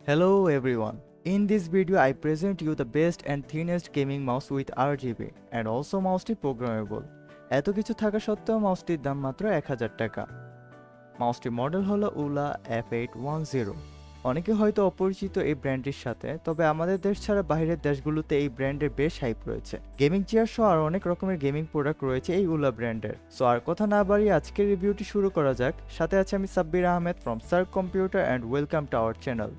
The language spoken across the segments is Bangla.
Hello everyone. In this video I present you the best and thinnest gaming mouse with RGB and also মাউসটি programmable. এত কিছু থাকা সত্ত্বেও মাউসটির দাম মাত্র 1000 টাকা। মাউসটির মডেল হলো AULA F810। অনেকে হয়তো অপরিচিত এই ব্র্যান্ডের সাথে, তবে আমাদের দেশ ছাড়া বাইরের দেশগুলোতে এই ব্র্যান্ডের বেশ হাইপ রয়েছে। গেমিং চেয়ার সহ আর অনেক রকমের গেমিং প্রোডাক্ট রয়েছে এই AULA ব্র্যান্ডের। সো আর কথা না বাড়িয়ে আজকের রিভিউটি শুরু করা যাক। সাথে আছে আমি Sabbir Ahmed from Sark computer and welcome to our channel.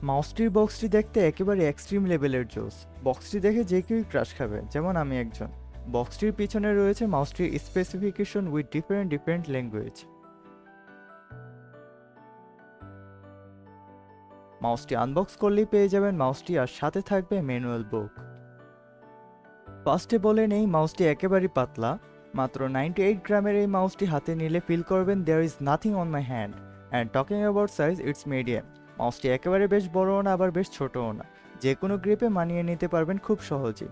মাউসটির বক্সটি দেখতে একেবারে এক্সট্রিম লেভেলের জোস। বক্সটি দেখে যে কেউই ক্রাশ খাবে, যেমন আমি একজন। বক্সটির পিছনে রয়েছে মাউসটির স্পেসিফিকেশন উইথ ডিফারেন্ট ল্যাঙ্গুয়েজ। মাউসটি আনবক্স করলেই পেয়ে যাবেন মাউসটি, আর সাথে থাকবে ম্যানুয়াল বুক। ফার্স্টে বলে নেই, মাউসটি একেবারেই পাতলা। মাত্র 98 গ্রামের এই মাউসটি হাতে নিলে ফিল করবেন there is nothing on my hand. And talking about size, it's medium. মাউসটি একেবারে বেশ বড়ও না, আবার বেশ ছোটও না। যে কোনো গ্রিপে মানিয়ে নিতে পারবেন খুব সহজেই।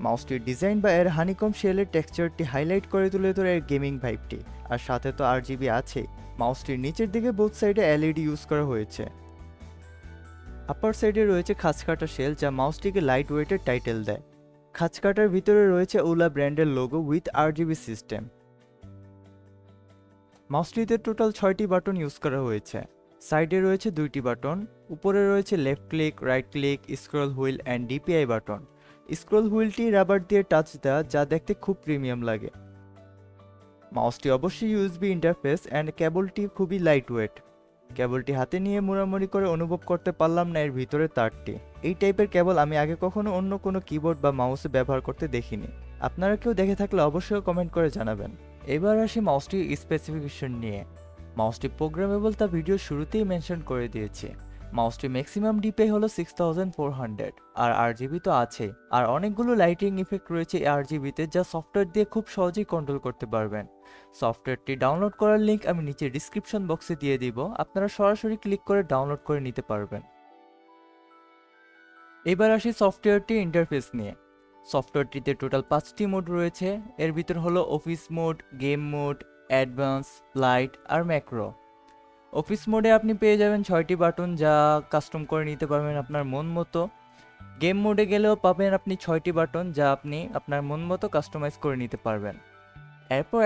মাউসটির ডিজাইন বা এর হানিকম শেলের টেক্সচারটি হাইলাইট করে তুলে ধরে এর গেমিং ভাইবটি, আর সাথে তো RGB আছেই। মাউসটির নিচের দিকে বোথ সাইডে LED ইউজ করা হয়েছে। আপার সাইডে রয়েছে খাঁজকাটা শেল, যা মাউসটিকে লাইট ওয়েটের টাইটেল দেয়। খাঁজকাটার ভিতরে রয়েছে AULA ব্র্যান্ডের লোগো উইথ RGB সিস্টেম। মাউসটিতে টোটাল 6টি বাটন ইউজ করা হয়েছে। সাইডে রয়েছে 2টি বাটন, উপরে রয়েছে left click, right click, scroll wheel and DPI button. Scroll হুইলটি রাবার দিয়ে টাচ দেওয়া, যা দেখতে খুব প্রিমিয়াম লাগে। মাউসটি অবশ্যই USB ইন্টারফেস অ্যান্ড কেবলটি খুবই লাইট ওয়েট। কেবলটি হাতে নিয়ে মোড়ামুড়ি করে অনুভব করতে পারলাম না এর ভিতরে তারটি। এই টাইপের কেবল আমি আগে কখনো অন্য কোনো কিবোর্ড বা মাউসে ব্যবহার করতে দেখিনি। আপনারা কেউ দেখে থাকলে অবশ্যই কমেন্ট করে জানাবেন। এবার আসি মাউসটির স্পেসিফিকেশন নিয়ে। মাউসটি প্রোগ্রামেবল তা ভিডিও শুরুতেই মেনশন করে দিয়েছে। মাউসটি ম্যাক্সিমাম DPI হলো 6400, আর RGB তো আছে। আর অনেকগুলো লাইটিং ইফেক্ট রয়েছে RGB-তে, যা সফটওয়্যার দিয়ে খুব সহজেই কন্ট্রোল করতে পারবেন। সফটওয়্যারটি ডাউনলোড করার লিঙ্ক আমি নিচে ডিসক্রিপশন বক্সে দিয়ে দিব, আপনারা সরাসরি ক্লিক করে ডাউনলোড করে নিতে পারবেন। এবার আসি সফটওয়্যারটি ইন্টারফেস নিয়ে। সফটওয়্যারটিতে টোটাল 5টি মোড রয়েছে। এর ভিতর হলো office mode, game mode, advance, light আর ম্যাক্রো। অফিস মোডে আপনি পেয়ে যাবেন 6টি বাটন, যা কাস্টম করে নিতে পারবেন আপনার মন মতো। গেম মোডে গেলেও পাবেন আপনি 6টি বাটন, যা আপনি আপনার মন মতো কাস্টমাইজ করে নিতে পারবেন। এরপর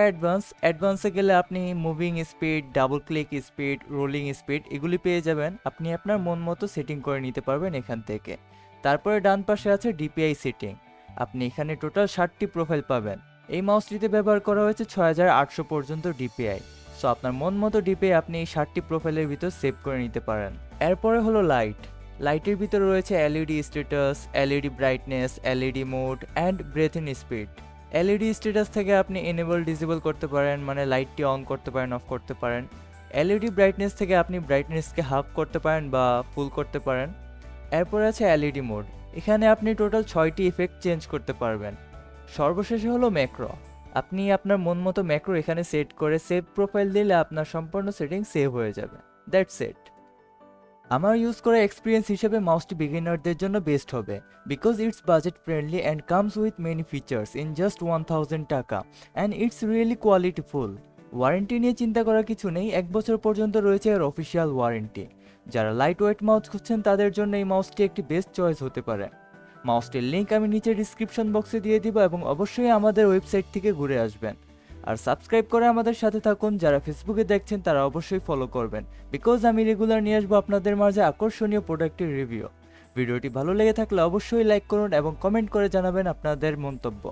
অ্যাডভান্সে গেলে আপনি moving speed, double click speed, rolling speed এগুলি পেয়ে যাবেন। আপনি আপনার মন মতো সেটিং করে নিতে পারবেন এখান থেকে। তারপরে ডান পাশে আছে DPI সেটিং। আপনি এখানে টোটাল 60টি প্রোফাইল পাবেন। এই মাউসটিতে ব্যবহার করা হয়েছে 6800 পর্যন্ত DPI। সো আপনার মন মতো DPI আপনি এই 60টি প্রোফাইলের ভিতর সেভ করে নিতে পারেন। এরপরে হলো লাইটের ভিতরে রয়েছে LED status, LED brightness, LED mode and breathing speed. LED status থেকে আপনি এনেবল ডিসেবল করতে পারেন, মানে লাইটটি অন করতে পারেন, অফ করতে পারেন। LED ব্রাইটনেস থেকে আপনি ব্রাইটনেসকে হাফ করতে পারেন বা ফুল করতে পারেন। এরপরে আছে LED মোড। এখানে আপনি টোটাল 6টি ইফেক্ট চেঞ্জ করতে পারবেন। সর্বশেষে হলো ম্যাক্রো। আপনি আপনার মন মতো ম্যাক্রো এখানে সেট করে সেভ প্রোফাইল দিলে আপনার সম্পূর্ণ সেটিং সেভ হয়ে যাবে। That's it. আমার ইউজ করা এক্সপিরিয়েন্স হিসেবে মাউসটি বিগিনারদের জন্য বেস্ট হবে, because it's budget friendly and comes with many features in just 1000 টাকা and it's really qualityful. Warranty নিয়ে চিন্তা করার কিছু নেই, 1 বছর পর্যন্ত রয়েছে এর অফিসিয়াল ওয়ারেন্টি। যারা লাইট ওয়েট মাউস খুঁজছেন তাদের জন্য এই মাউসটি একটি বেস্ট চয়েস হতে পারে। মাউসটির লিঙ্ক আমি নিচে ডিসক্রিপশন বক্সে দিয়ে দিব, এবং অবশ্যই আমাদের ওয়েবসাইট থেকে ঘুরে আসবেন। আর সাবস্ক্রাইব করে আমাদের সাথে থাকুন। যারা ফেসবুকে দেখছেন তারা অবশ্যই ফলো করবেন, বিকজ আমি রেগুলার নিয়ে আসবো আপনাদের মাঝে আকর্ষণীয় প্রোডাক্টের রিভিউ। ভিডিওটি ভালো লেগে থাকলে অবশ্যই লাইক করুন এবং কমেন্ট করে জানাবেন আপনাদের মন্তব্য।